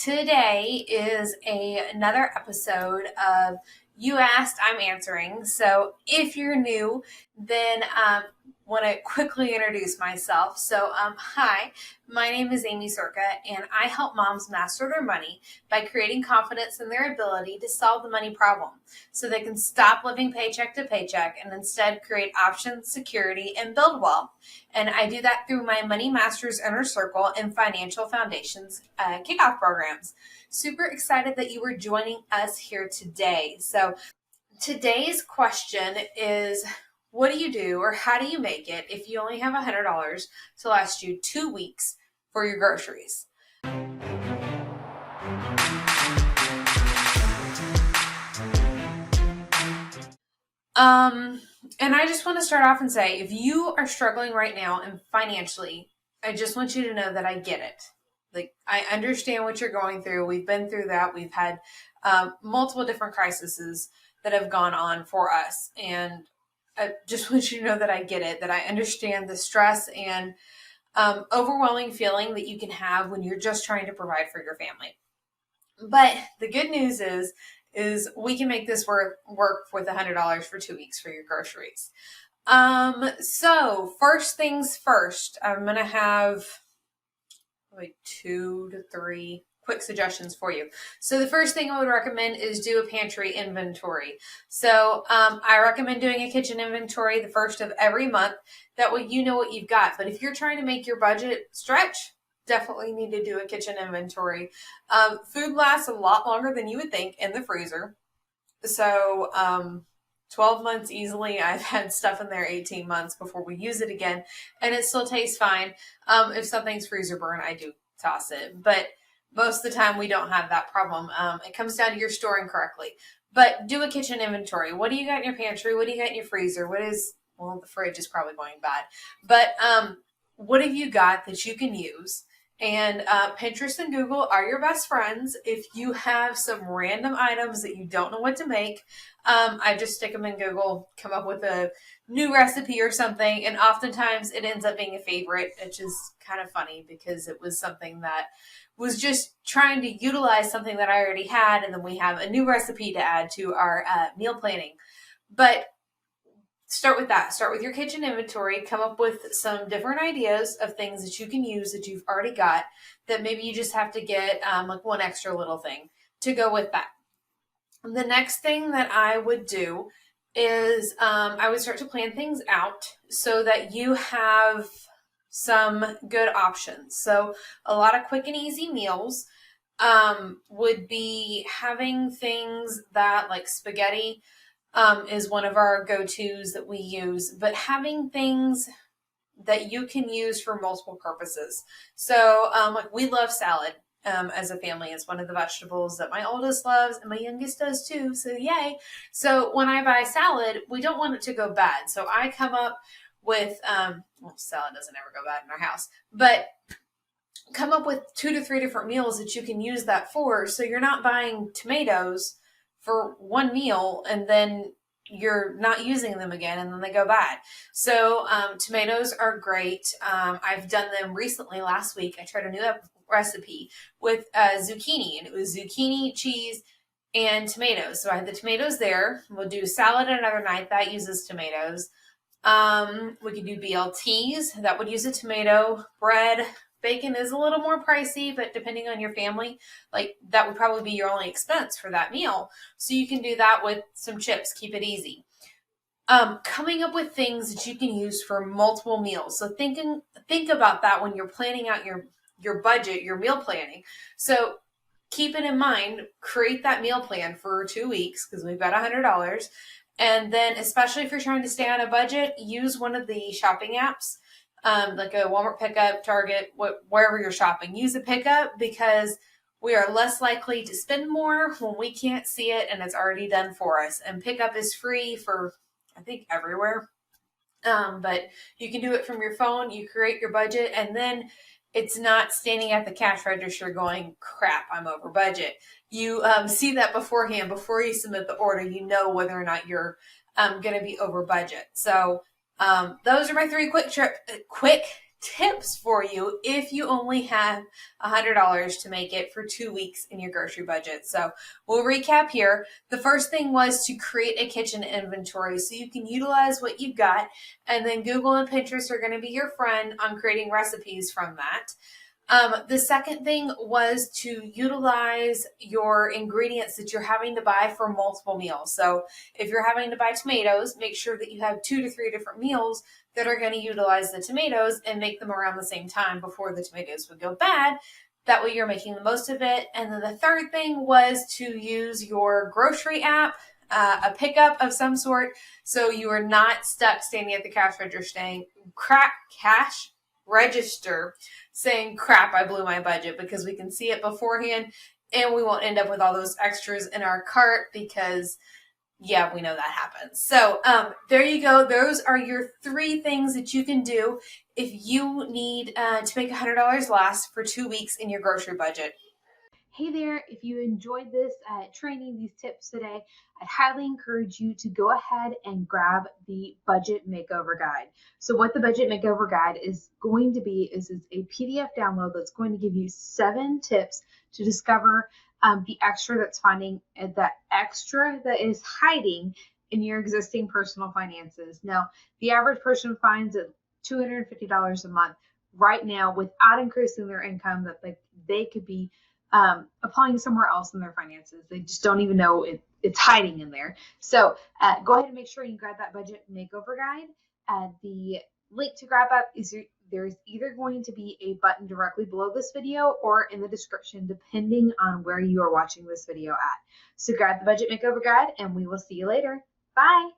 Today is another episode of You Asked, I'm Answering. So if you're new, then want to quickly introduce myself. Hi, my name is Amy Circa, and I help moms master their money by creating confidence in their ability to solve the money problem so they can stop living paycheck to paycheck and instead create options, security, and build wealth. And I do that through my Money Masters Inner Circle and Financial Foundations kickoff programs. Super excited that you were joining us here today. So today's question is, what do you do or how do you make it if you only have $100 to last you 2 weeks for your groceries? And I just want to start off and say, if you are struggling right now and financially, I just want you to know that I get it. Like, I understand what you're going through. We've been through that. We've had multiple different crises that have gone on for us. And I just want you to know that I get it, that I understand the stress and overwhelming feeling that you can have when you're just trying to provide for your family. But the good news is we can make this work with $100 for 2 weeks for your groceries. So first things first, I'm going to have like 2 to 3 quick suggestions for you. So the first thing I would recommend is do a pantry inventory. So I recommend doing a kitchen inventory the first of every month. That way you know what you've got. But if you're trying to make your budget stretch, definitely need to do a kitchen inventory. Food lasts a lot longer than you would think in the freezer. So 12 months easily. I've had stuff in there 18 months before we use it again, and it still tastes fine. If something's freezer burn, I do toss it. But most of the time, we don't have that problem. It comes down to your storing correctly. But do a kitchen inventory. What do you got in your pantry? What do you got in your freezer? The fridge is probably going bad. But what have you got that you can use? And Pinterest and Google are your best friends. If you have some random items that you don't know what to make, I just stick them in Google, come up with a new recipe or something, and oftentimes it ends up being a favorite, which is kind of funny because it was something that was just trying to utilize something that I already had, and then we have a new recipe to add to our meal planning. But start with that. Start with your kitchen inventory. Come up with some different ideas of things that you can use that you've already got that maybe you just have to get like one extra little thing to go with that. The next thing that I would do is I would start to plan things out so that you have some good options. So a lot of quick and easy meals would be having things that like spaghetti is one of our go-tos that we use, but having things that you can use for multiple purposes. So like we love salad as a family. It's one of the vegetables that my oldest loves and my youngest does too. So yay. So when I buy salad, we don't want it to go bad. So I come up with, salad doesn't ever go bad in our house, but come up with 2 to 3 different meals that you can use that for. So you're not buying tomatoes for one meal and then you're not using them again and then they go bad. So tomatoes are great. I've done them recently. Last week I tried a new recipe with zucchini, and it was zucchini, cheese, and tomatoes. So I had the tomatoes there. We'll do salad another night that uses tomatoes. We could do BLTs that would use a tomato. Bread, bacon is a little more pricey, but depending on your family, like that would probably be your only expense for that meal. So you can do that with some chips, keep it easy. Coming up with things that you can use for multiple meals. So think about that when you're planning out your budget, your meal planning. So keep it in mind, create that meal plan for 2 weeks because we've got $100. And then especially if you're trying to stay on a budget, use one of the shopping apps. Like a Walmart pickup, Target, wherever you're shopping, use a pickup because we are less likely to spend more when we can't see it and it's already done for us. And pickup is free for, I think, everywhere. But you can do it from your phone. You create your budget and then it's not standing at the cash register going, crap, I'm over budget. You see that beforehand, before you submit the order, you know whether or not you're going to be over budget. So those are my 3 quick tips for you if you only have $100 to make it for 2 weeks in your grocery budget. So we'll recap here. The first thing was to create a kitchen inventory so you can utilize what you've got, and then Google and Pinterest are going to be your friend on creating recipes from that. The second thing was to utilize your ingredients that you're having to buy for multiple meals. So if you're having to buy tomatoes, make sure that you have 2 to 3 different meals that are going to utilize the tomatoes and make them around the same time before the tomatoes would go bad. That way you're making the most of it. And then the third thing was to use your grocery app, a pickup of some sort, so you are not stuck standing at the cash register saying, crap, I blew my budget, because we can see it beforehand and we won't end up with all those extras in our cart because, yeah, we know that happens. So there you go. Those are your 3 things that you can do if you need to make $100 last for 2 weeks in your grocery budget. Hey there, if you enjoyed this training, these tips today, I highly encourage you to go ahead and grab the Budget Makeover Guide. So what the Budget Makeover Guide is going to be is a PDF download that's going to give you 7 tips to discover the extra that is hiding in your existing personal finances. Now, the average person finds it $250 a month right now without increasing their income, that they could be applying somewhere else in their finances. They just don't even know it's hiding in there. So go ahead and make sure you grab that Budget Makeover Guide. The link to grab that is there's either going to be a button directly below this video or in the description, depending on where you are watching this video at. So grab the Budget Makeover Guide and we will see you later. Bye.